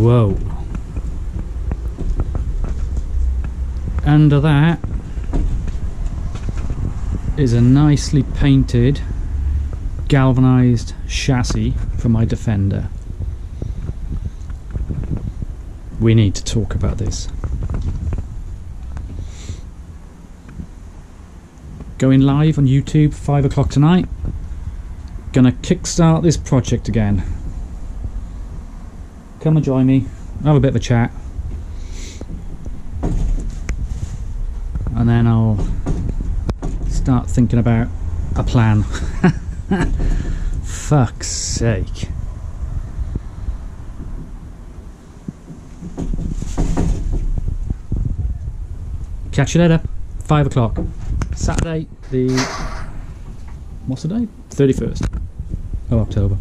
Whoa. Under that is a nicely painted galvanized chassis for my Defender. We need to talk about this. Going live on YouTube 5 o'clock tonight. Gonna kickstart this project again. Come and join me, have a bit of a chat, and then I'll start thinking about a plan. Fuck's sake. Catch you later. 5 o'clock. Saturday, what's the date? 31st of October.